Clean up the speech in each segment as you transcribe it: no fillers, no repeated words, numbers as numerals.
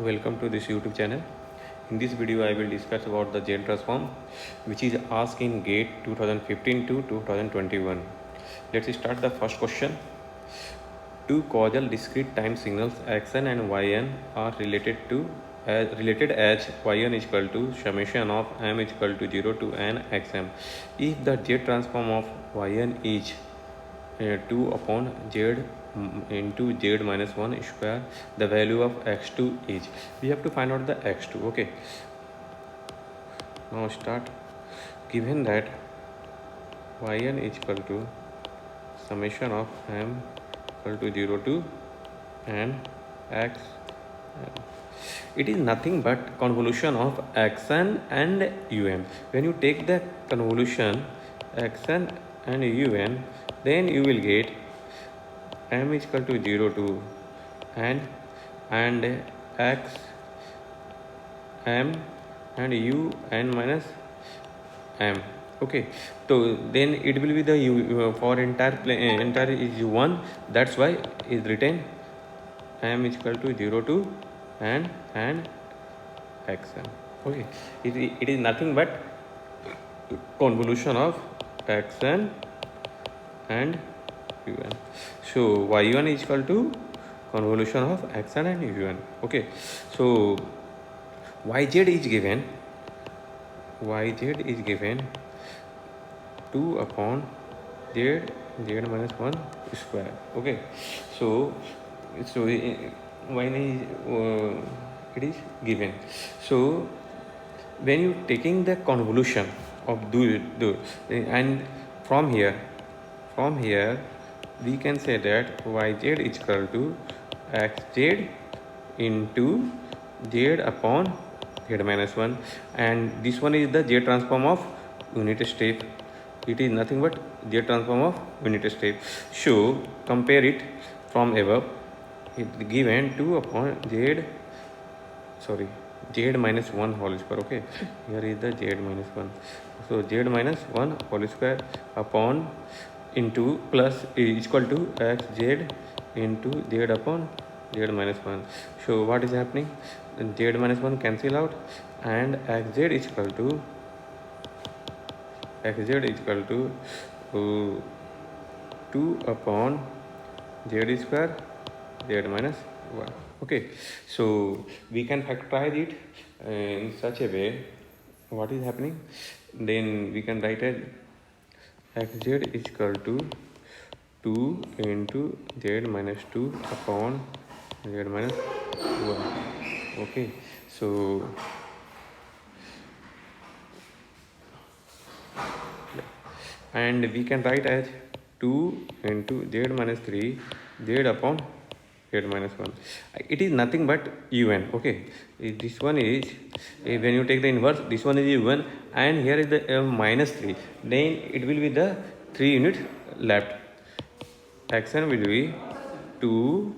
Welcome to this YouTube channel. In this video I will discuss about the Z transform which is asked in GATE 2015 to 2021. Let's start the first question. Two causal discrete time signals xn and yn are related as yn is equal to summation of m is equal to 0 to n xm. If the Z transform of yn is 2 upon z into z minus 1 square, the value of x2 is, we have to find out the x2. Okay, now start. Given that yn is equal to summation of m equal to 0 to n x, it is nothing but convolution of xn and un. When you take the convolution xn and un, then you will get m is equal to 0 to n and x m and u n minus m. Okay, so then it will be the u for entire is 1. That's why is written m is equal to 0 to n and xm. Okay, it is nothing but convolution of xn and un. So y1 is equal to convolution of xn and un. Okay, so yz is given 2 upon z minus 1 square. Okay, so when it is given, so when you taking the convolution of and from here we can say that yz is equal to xz into z upon z minus 1, and this one is the Z transform of unit step. It is nothing but Z transform of unit step. So compare it from above. It given 2 upon z minus 1 whole square. Okay, here is the z minus 1. So z minus 1 whole square upon into plus is equal to xz into z upon z minus 1. So what is happening? Z minus 1 cancel out, and xz is equal to 2 upon z square z minus 1. Okay, so we can factorize it in such a way. What is happening? Then we can write as xz is equal to 2 into z minus 2 upon z minus 1. Okay, so and we can write as 2 into z minus 3 z upon z minus 1. It is nothing but un. Okay, this one is when you take the inverse, this one is un, and here is the minus 3, then it will be the 3 unit left. Xn will be 2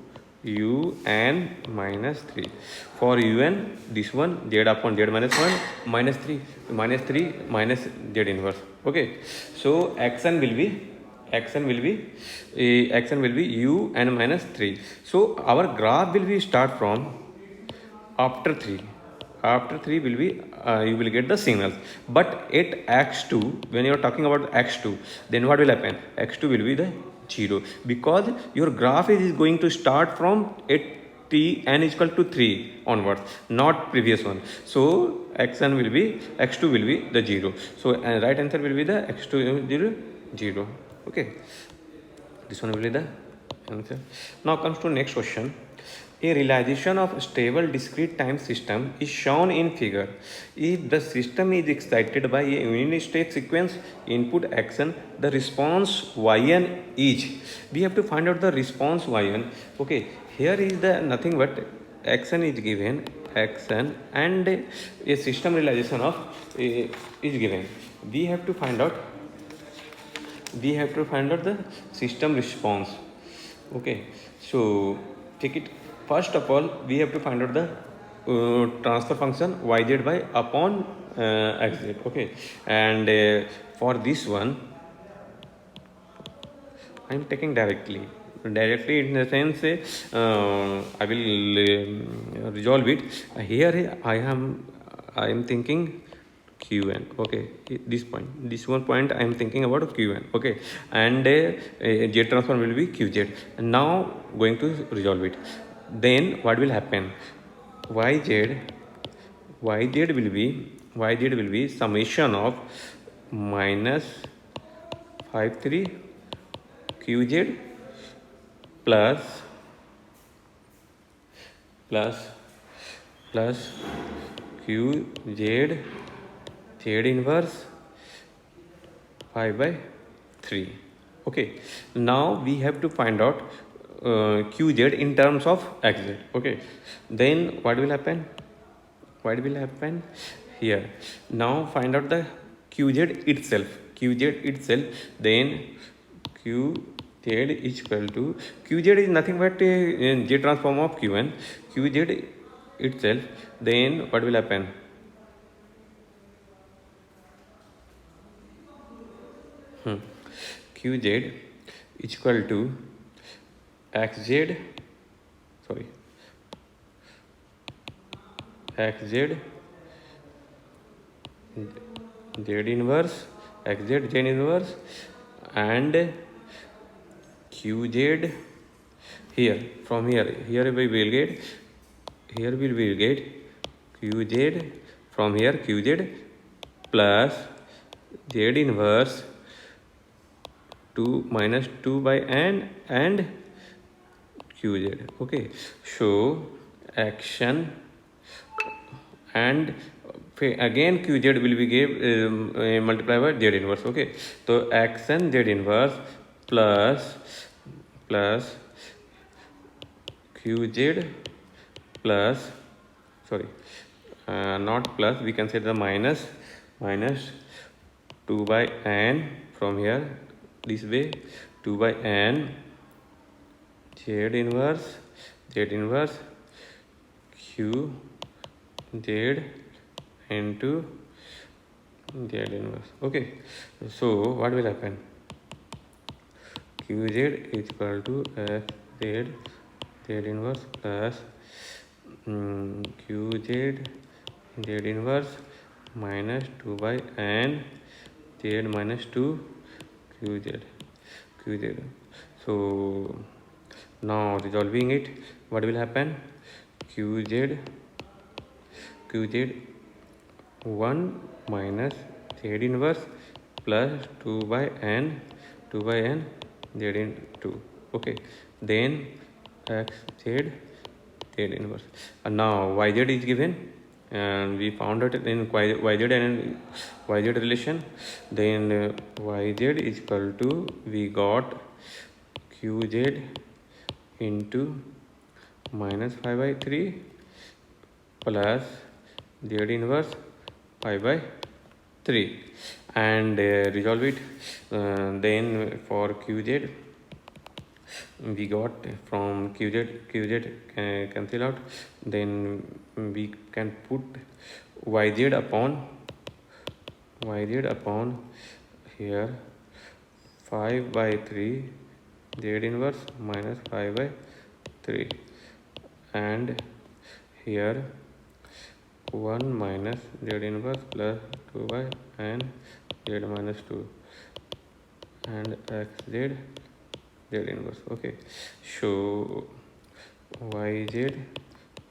un minus 3. For un, this one z upon z minus 1 minus 3 minus z inverse. Okay, so xn will be un minus 3. So our graph will be start from after 3 will be you will get the signals, but at x2, when you are talking about x2, then what will happen? X2 will be the 0, because your graph is going to start from at t n is equal to 3 onwards, not previous one. So x2 will be the 0. So right answer will be the x2 0. Okay, this one will be the answer. Now comes to next question. A realization of stable discrete time system is shown in figure. If the system is excited by a unit step sequence input xn, the response yn is. We have to find out the response yn. Okay, here is the nothing but xn is given, xn, and a system realization of is given. We have to find out the system response. Okay, so take it. First of all, we have to find out the transfer function yz by upon xz. Okay, and for this one I am taking directly directly in the sense I will resolve it. Here I am thinking qn. Okay, this one point I am thinking about qn. Okay, and z transform will be qz. And now going to resolve it. Then what will happen? yz will be summation of minus 53 qz plus qz z inverse 5 by 3. Okay, now we have to find out qz in terms of xz. Okay, then what will happen? Here, now find out the qz itself. Then qz is equal to, qz is nothing but a z transform of qn. Qz itself, then what will happen? Qz is equal to xz z inverse and qz here. From here we will get qz from here, qz plus z inverse 2 minus 2 by n and qz. Okay, so action, and again qz will be gave multiplied by z inverse. Okay, so action z inverse plus qz plus not plus, we can say the minus 2 by n from here this way, 2 by n z inverse q z into z inverse. Okay, so what will happen? qz is equal to z inverse plus qz z inverse minus 2 by n z minus 2 qz. So now resolving it, what will happen? qz 1 minus z inverse plus 2 by n z into. Okay, then xz z inverse. And now yz is given, and we found it in yz and yz relation. Then yz is equal to, we got qz into minus 5 by 3 plus z inverse 5 by 3, and resolve it. Then for qz, we got from qz cancel out, then we can put yz upon here 5 by 3 z inverse minus 5 by 3, and here 1 minus z inverse plus 2 by n z minus 2 and xz z inverse. Okay, so yz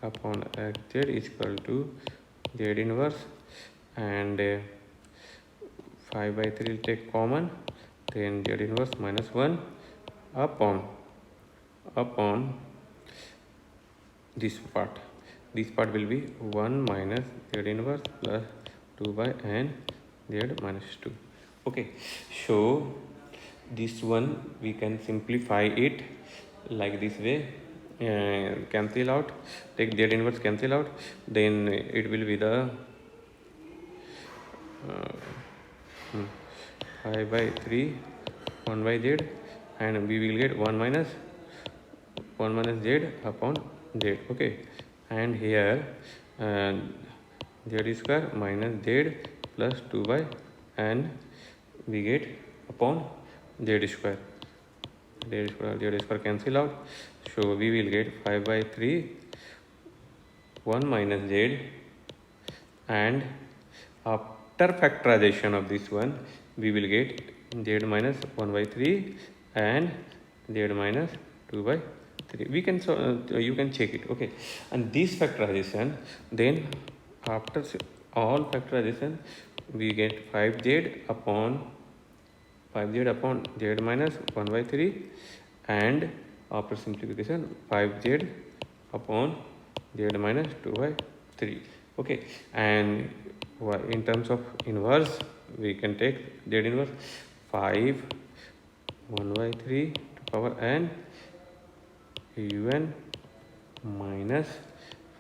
upon xz is equal to z inverse, and 5 by 3 will take common, then z inverse minus 1 upon this part will be 1 minus z inverse plus 2 by n z minus 2. Okay, so this one we can simplify it like this way, cancel out, take z inverse, cancel out, then it will be the 5 by 3 1 by z, and we will get 1 minus z upon z. Okay, and here z square minus z plus 2 by n we get upon z square. z square cancel out. So we will get 5 by 3 1 minus z, and after factorization of this one we will get z minus 1 by 3 and z minus 2 by 3. We can you can check it. Okay, and this factorization, then after all factorization we get 5z upon z minus 1 by 3, and after simplification 5z upon z minus 2 by 3. Okay, and in terms of inverse we can take z inverse 5 1 by 3 to power n un minus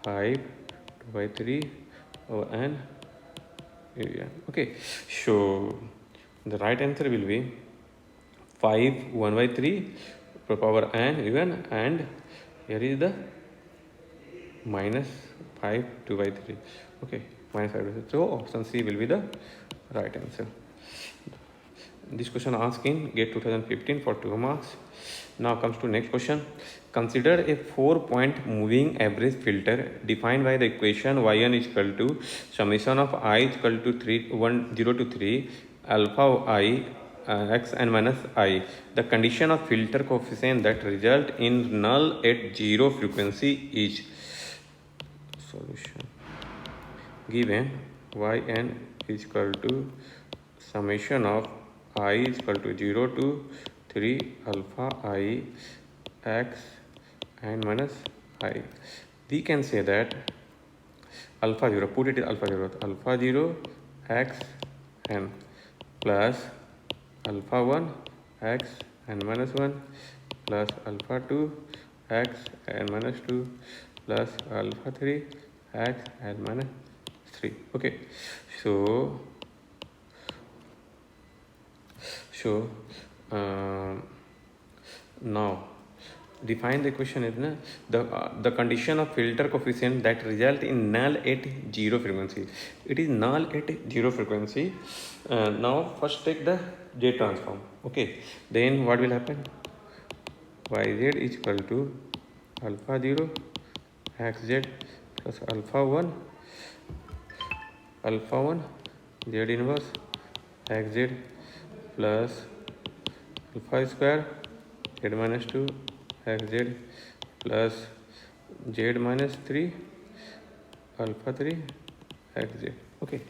5 2 by 3 over n un. Okay, so the right answer will be 5 1 by 3 to power n un, and here is the minus 5 2 by 3. Okay, minus 5 2 by 3. So option C will be the right answer. This question asked in GATE 2015 for 2 marks. Now comes to next question. Consider a 4-point moving average filter defined by the equation yn is equal to summation of I is equal to 0 to 3 alpha I x n minus I. The condition of filter coefficient that result in null at 0 frequency is. Solution. Given yn is equal to summation of I is equal to 0 to 3 alpha I x n minus I. We can say that alpha 0, put it alpha 0 x n plus alpha 1 x n minus 1 plus alpha 2 x n minus 2 plus alpha 3 x n minus 3. Okay, so now define the equation is the condition of filter coefficient that result in null at 0 frequency. It is null at 0 frequency. Now first take the J transform. Okay, then what will happen? Yz is equal to alpha 0 xz plus alpha 1 z inverse xz plus alpha square z minus 2 xz plus z minus 3 alpha 3 xz. Okay,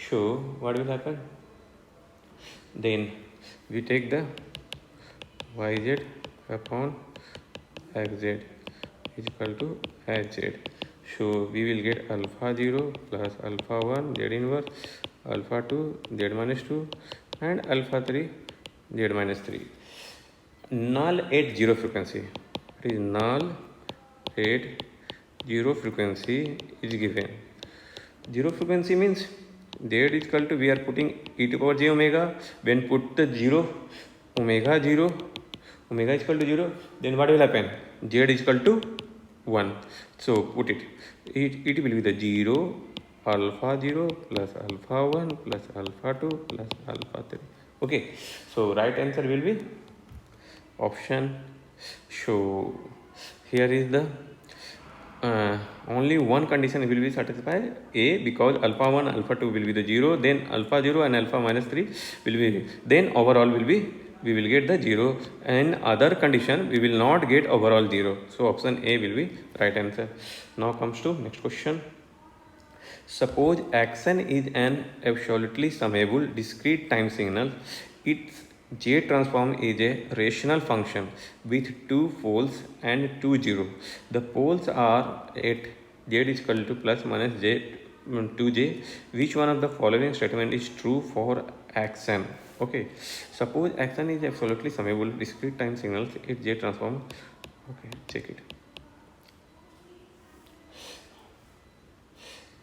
so what will happen? Then we take the yz upon xz is equal to hz. So we will get alpha 0 plus alpha 1 z inverse alpha 2 z minus 2 and alpha 3 z minus 3. Null at 0 frequency. It is null at 0 frequency is given. 0 frequency means z is equal to, we are putting e to power j omega. When put the 0 omega is equal to 0, then what will happen? Z is equal to 1. So put it will be the 0 alpha 0 plus alpha 1 plus alpha 2 plus alpha 3. Okay, so right answer will be option. So here is the only one condition will be satisfied, A, because alpha 1 alpha 2 will be the 0, then alpha 0 and alpha minus 3 will be, then overall will be, we will get the 0, and other condition we will not get overall 0. So option A will be right answer. Now comes to next question. Suppose action is an absolutely summable discrete time signal. Its J transform is a rational function with 2 poles and 2 zeros. The poles are at Z is equal to plus minus J 2J. Which one of the following statement is true for action? Okay, suppose action is absolutely summable discrete time signals, its J transform. Okay, check it.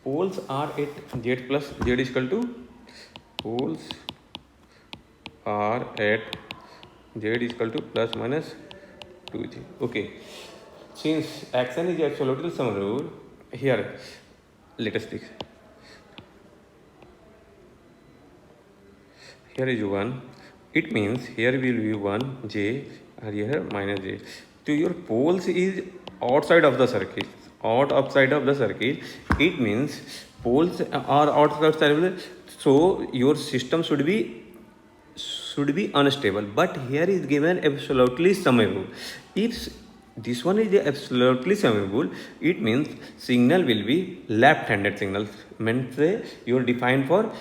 Poles are at Z plus Z is equal to, poles are at Z is equal to plus minus 2J. Okay, since action is absolutely summable, here let us take. Here is 1. It means here will be 1 J और ये है minus जे. तो your poles is outside of the circle. Outside of the circle, it means poles are outside. So your system should be unstable. But here is given absolutely summable. If this one is absolutely summable, it means signal will be left-handed signal. Means you are defined for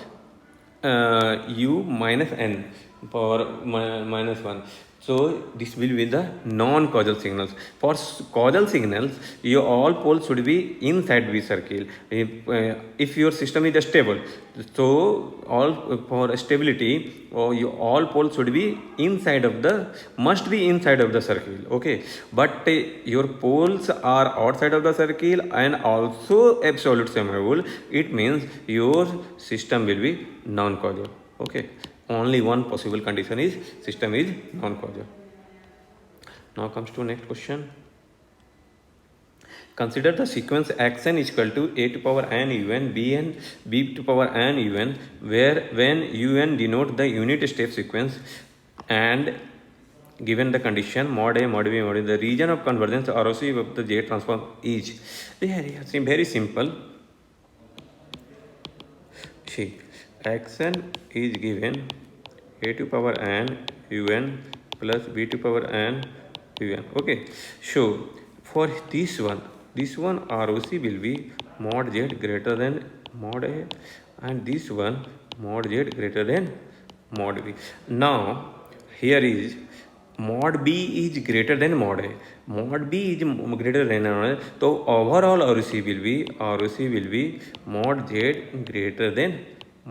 u minus n for minus 1. So this will be the non-causal signals. For causal signals, your all poles should be inside the circle. If your system is stable, so all for stability, or your all poles should be must be inside of the circle. Okay, but your poles are outside of the circle and also absolute summable. It means your system will be non-causal. Okay, only one possible condition is system is non-causal. Now comes to next question. Consider the sequence xn is equal to a to power n un, bn, b to power n un, where when un denote the unit step sequence and given the condition mod a, mod b, mod a, the region of convergence ROC of the J transform is very simple. See, xn is given a to power n un plus b to power n un. Okay, so for this one ROC will be mod z greater than mod a, and this one mod z greater than mod b. Now here is mod b is greater than mod a. Mod b is greater than mod a. So overall ROC will be mod z greater than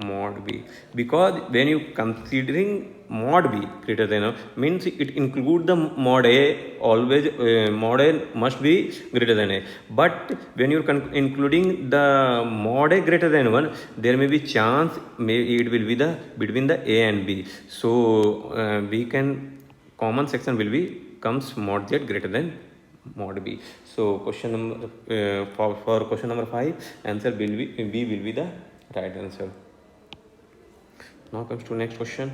mod b, because when you considering mod b greater than means it include the mod a. Always mod a must be greater than a, but when you're including the mod a greater than 1, there may be chance it will be the between the a and b. So we can common section will be comes mod z greater than mod b. So question number for question number 5, answer will be b will be the right answer. Now comes to next question.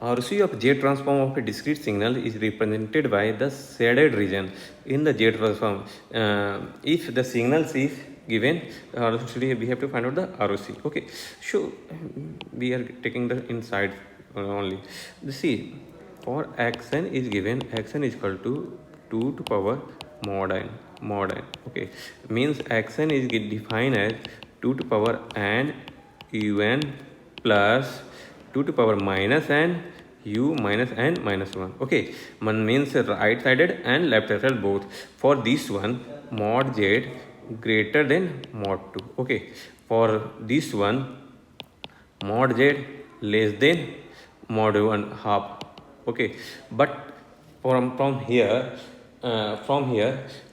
ROC of J transform of a discrete signal is represented by the shaded region in the J transform. If the signals is given, we have to find out the ROC. Okay, so we are taking the inside only. See, for xn is given, xn is equal to 2 to power mod n. Okay, means xn is defined as 2 to power n un plus 2 to power minus n u minus n minus 1. Okay, one means right sided and left sided both. For this one, mod z greater than mod 2. Okay, for this one, mod z less than mod 1 half. Okay, but from here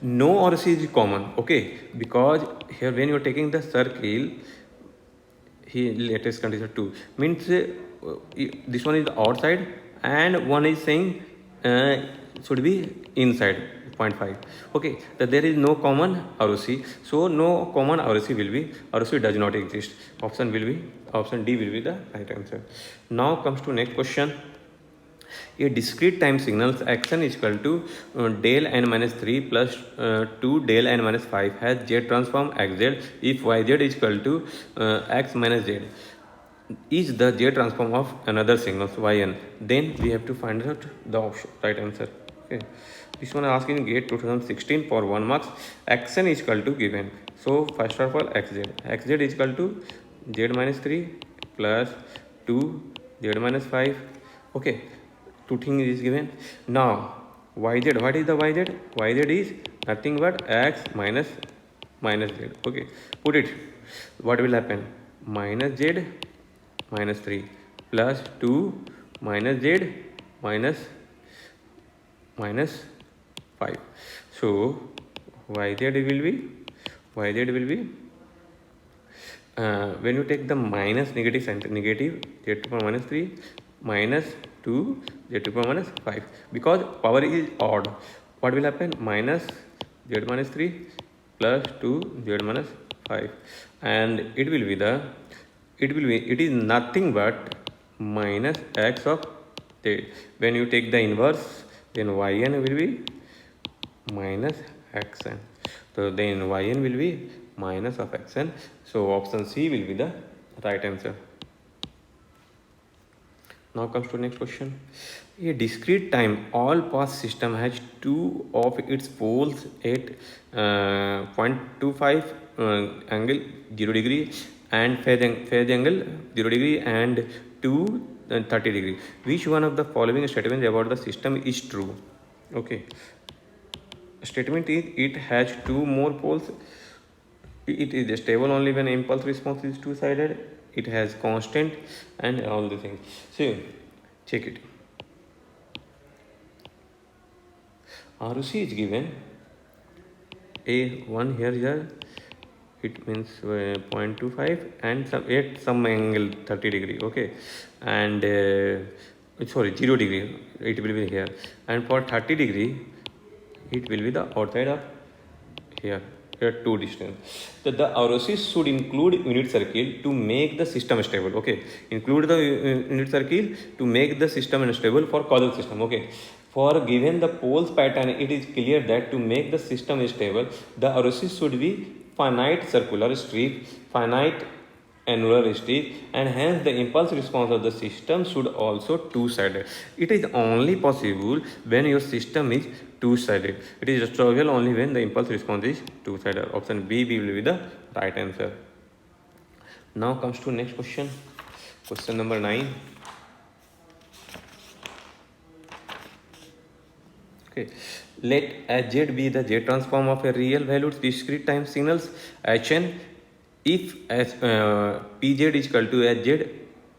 no RC is common. Okay, because here when you are taking the circle, here latest condition 2 means this one is outside and one is saying should be inside 0.5. Okay, that there is no common ROC, so no common ROC will be, ROC does not exist. Option D will be the right answer. Now comes to next question. A discrete time signals xn is equal to del n minus 3 plus 2 del n minus 5 has Z transform xz if yz is equal to x minus z is the Z transform of another signals yn. Then we have to find out the option right answer. Okay, this one asking GATE 2016 for 1 marks. Xn is equal to given, so first of all xz is equal to z minus 3 plus 2 z minus 5. Okay, two things is given. Now yz, what is the yz? Yz is nothing but x minus z. Okay, put it, what will happen? Minus z minus 3 plus 2 minus z minus 5. So yz will be when you take the minus negative sign, negative z to the power minus 3 minus 2 z to the power minus 5, because power is odd. What will happen? Minus z minus 3 plus 2 z minus 5, and it is nothing but minus x of when you take the inverse, then yn will be minus xn. So then yn will be minus of xn. So option C will be the right answer. Now comes to next question. A discrete time all path system has two of its poles at 0.25 angle 0 degree and phase angle 0 degree and 30 degree. Which one of the following statements about the system is true? Okay. Statement is it has two more poles. It is stable only when impulse response is two-sided. It has constant and all the things. So check it. ROC is given A1 here it means 0.25 and some angle 30 degree. Okay, and sorry 0 degree it will be here, and for 30 degree it will be the outside of here two distance. So the ROC should include unit circle to make the system stable. Okay, include the unit circle to make the system unstable for causal system. Okay, for given the poles pattern, it is clear that to make the system stable, the ROC should be finite circular strip, finite annular strip, and hence the impulse response of the system should also two-sided. It is only possible when your system is two-sided. It is stable only when the impulse response is two-sided. Option B will be the right answer. Now comes to next question. Question number 9. Okay, let Z be the Z transform of a real valued discrete time signals Hn if Pz is equal to Hz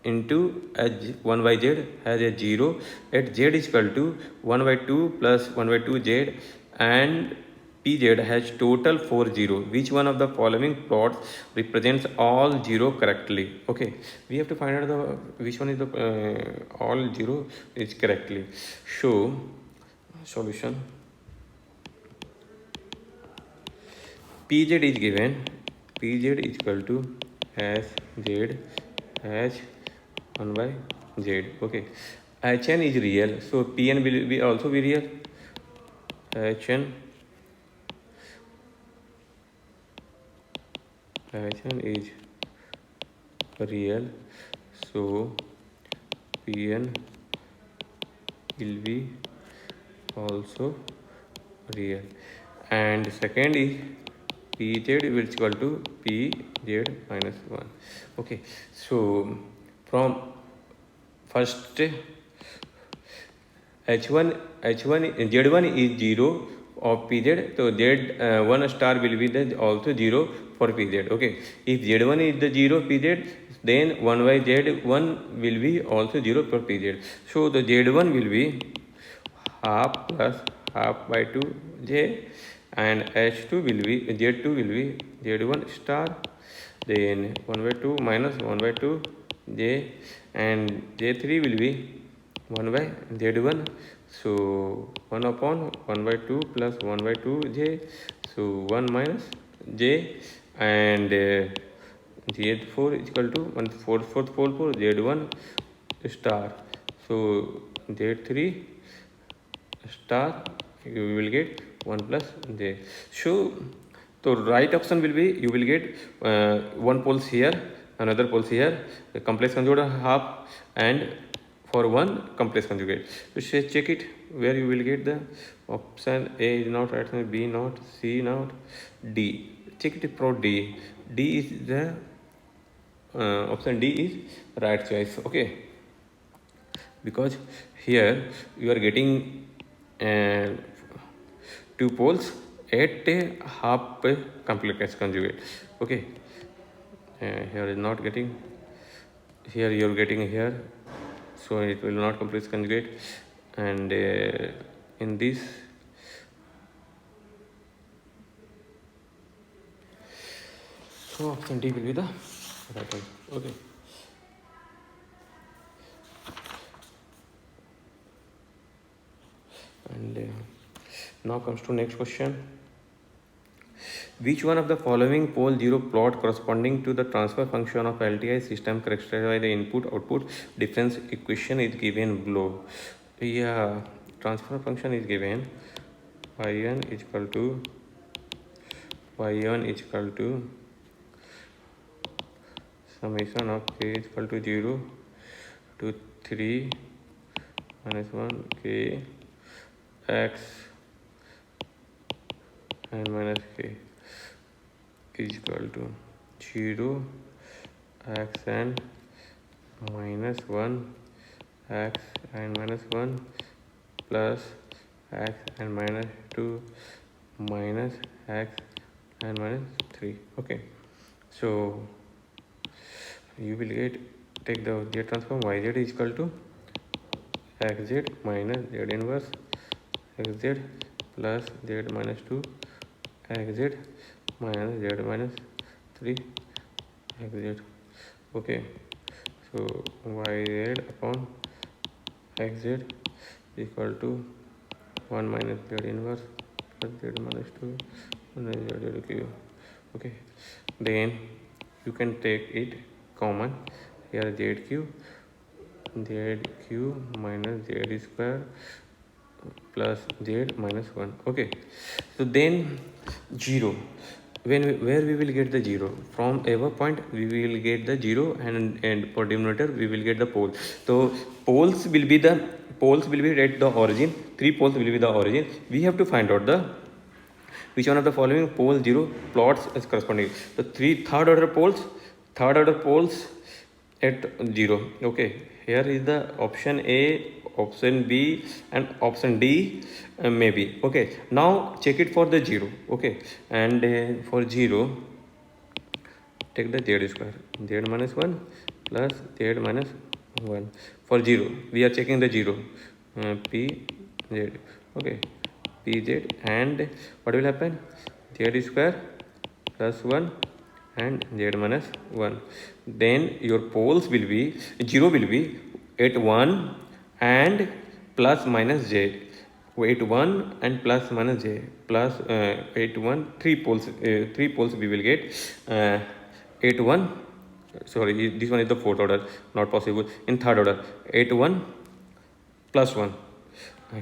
into H1 by Z has a 0 at Z is equal to 1 by 2 plus 1 by 2 Z and Pz has total 4 0. Which one of the following plots represents all 0 correctly? Okay, we have to find out the which one is the all 0 is correctly. So solution. Pz is given. Pz is equal to Hz H1 by Z. Okay. Hn is real, so Pn will be also be real. Hn is real, so Pn will be also real. And second is Pz will equal to Pz minus 1. Okay, so from first H1 Z1 is 0 of Pz, so Z1 star will be the also 0 for Pz. Okay, if Z1 is the 0 Pz, then 1 by Z1 will be also 0 for Pz. So the Z1 will be half plus half by 2 J, and H2 will be Z2 will be Z1 star, then 1 by 2 minus 1 by 2 J, and J3 will be 1 by Z1, so 1 upon 1 by 2 plus 1 by 2 J, so 1 minus J, and Z4 is equal to 1 4 Z1 star, so Z3 star you will get 1 plus J. So the right option will be you will get one poles here, another poles here, the complex conjugate half, and for one complex conjugate. So check it where you will get the option A is not right, B not, C not, D. Check it for D. D is the option D is right choice. Okay, because here you are getting two poles at a half complex conjugate. Okay, here is not getting, here you are getting here, so it will not complex conjugate, and in this so option D will be the right one. Okay, and now comes to next question. Which one of the following pole zero plot corresponding to the transfer function of LTI system characterized by the input output difference equation is given below? Yeah, transfer function is given y1 is equal to summation of k is equal to 0 to 3 minus 1 k x and minus k is equal to 0 x and minus 1 x and minus 1 plus x and minus 2 minus x and minus 3. Okay, so you will take the z transform yz is equal to xz minus z inverse xz plus z minus 2 xz minus z minus 3 xz. Okay, so yz upon xz equal to 1 minus z inverse plus z minus 2 minus z cube. Okay, then you can take it common here, z cube minus z square plus z minus 1. Okay, so then 0, where we will get the 0? From above point we will get the 0, and for denominator we will get the pole. So poles will be at the origin. 3 poles will be the origin. We have to find out the which one of the following pole 0 plots is corresponding. The third order poles at 0. Okay, here is the option A, option B and option D, maybe. Okay, now check it for the 0. Okay, and for 0 take the z square, z minus 1 plus z minus 1. For 0 we are checking the 0, p z. Okay, pz, and what will happen? Z square plus 1 and z minus 1. Then your poles will be 0 will be at 1 and plus minus j. At 1 and plus minus j plus at 1 3 poles we will get. At 1, sorry, this one is the fourth order, not possible. In third order, at 1 plus 1,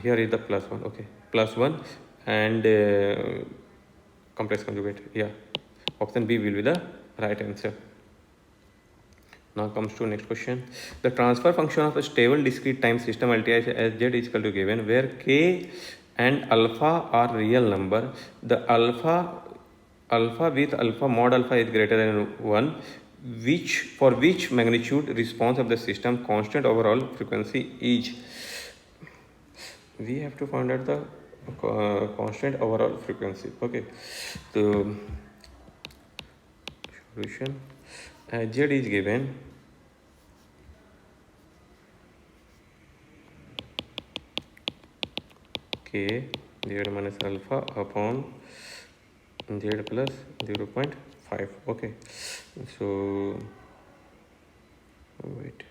here is the plus 1. Okay, plus 1 and complex conjugate. Yeah, option B will be the right answer. Now comes to next question. The transfer function of a stable discrete time system LTI as z is equal to given, where k and alpha are real number. The alpha with alpha mod alpha is greater than 1, for which magnitude response of the system constant overall frequency is. We have to find out the constant overall frequency. Okay, so solution, z is given k z minus alpha upon z plus 0.5. okay, so wait,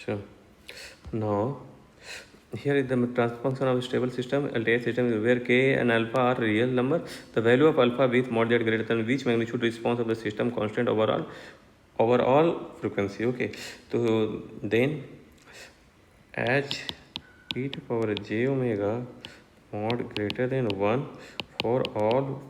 so now here is the transfer function of a stable system LTI system where k and alpha are real number. The value of alpha with mod z greater than which magnitude response of the system constant overall frequency. Okay, so then h e to power j omega mod greater than 1 for all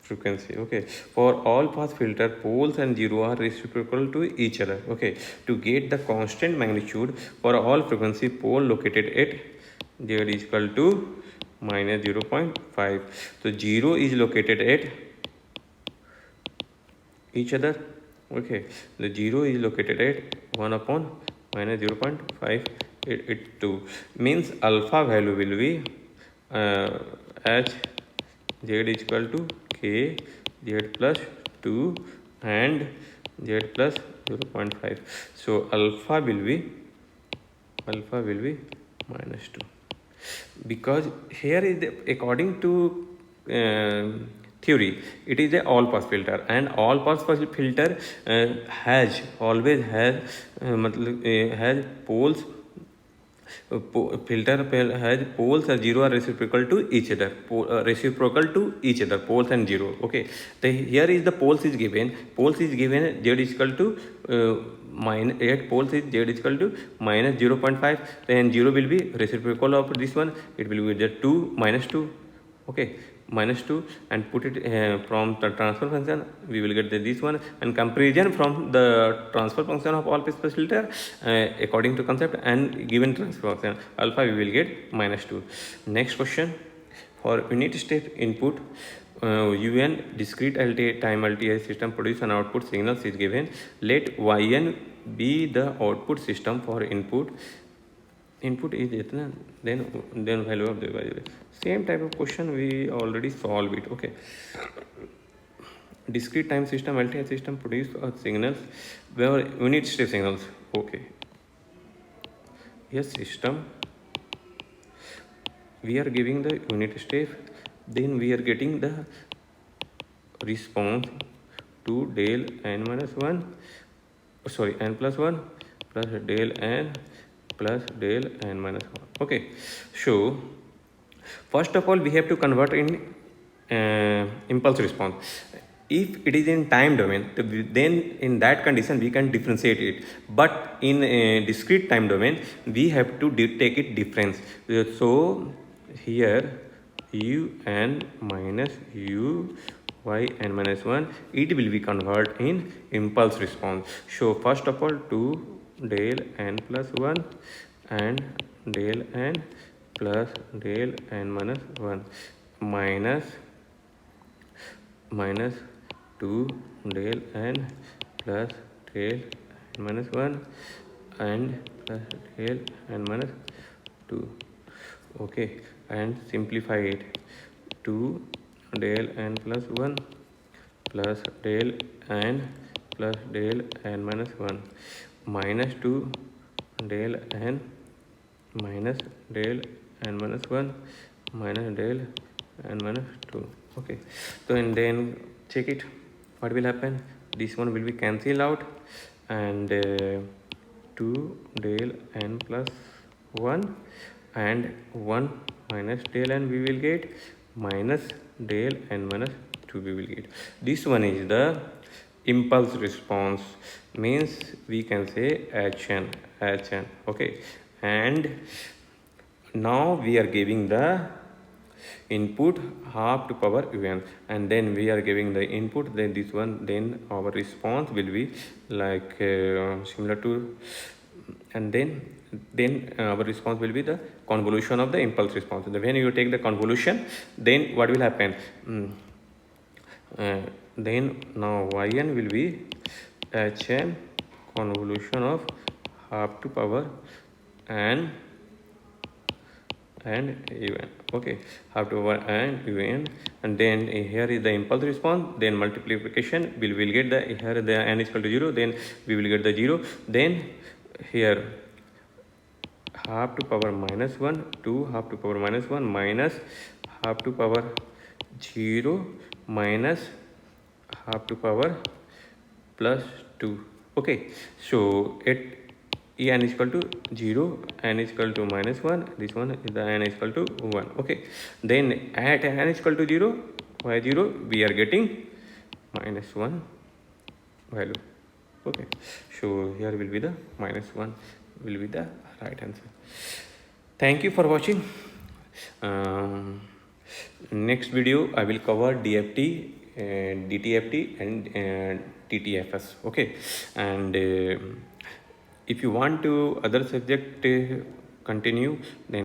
frequency. Okay, for all path filter, poles and zero are reciprocal to each other. Okay, to get the constant magnitude for all frequency, pole located at z is equal to minus 0.5. so 0 is located at each other. Okay, the 0 is located at 1 upon minus 0.5. It 2 means alpha value will be h z is equal to k z plus 2 and z plus 0.5. So alpha will be -2, because here is the, according to theory, it is a all pass filter, and all pass filter has always has poles. Filter has poles are 0 are reciprocal to each other, poles and 0. Okay, here is the poles is given z is equal to poles is z is equal to minus 0.5, then 0 will be reciprocal of this one, it will be the 2 -2. Okay, -2, and put it from the transfer function, we will get this one, and comparison from the transfer function of all pass filter according to concept and given transfer function alpha, we will get -2. Next question, for unit step input un discrete time LTI system produce an output signals is given. Let yn be the output system for input is itna, then value of the variable. Same type of question we already solved it. Okay, discrete time system LTI system produce signals where unit step signals. Okay, yes, system we are giving the unit step, then we are getting the response to del n minus 1, sorry, n plus 1 plus del n plus del n minus 1. Okay, so first of all we have to convert in impulse response. If it is in time domain, then in that condition we can differentiate it, but in a discrete time domain we have to take it difference. So here un minus u y n minus 1, it will be converted in impulse response. So first of all 2 del n plus 1 and del n plus del n minus 1 minus 2 del n plus del n minus 1 and plus del n minus 2. Okay, and simplify it. 2 del n plus 1 plus del n plus del n minus 1 minus 2 del n minus del n minus 1 minus del n minus 2. Okay, so and then check it, what will happen, this one will be cancelled out, and 2 del n plus 1 and 1 minus del n we will get, minus del n minus 2 we will get. This one is the impulse response, means we can say hn. Okay, and now we are giving the input half to power un, and then we are giving the input, then this one, then our response will be like similar to, and then our response will be the convolution of the impulse response. When you take the convolution, then what will happen, then now yn will be hn convolution of half to power and un. Okay, half to power and un, and then here is the impulse response, then multiplication we will get the, here the n is equal to 0, then we will get the 0, then here half to power minus 1 2 half to power minus 1 minus half to power 0 minus half to power plus 2. Okay, so at n is equal to 0, n is equal to minus 1, this one is the n is equal to 1. Okay, then at n is equal to 0, y 0, we are getting minus 1 value. Okay, so here will be the minus 1 will be the right answer. Thank you for watching. Next video I will cover DFT, DTFT and TTFS. Okay, and if you want to other subject continue, then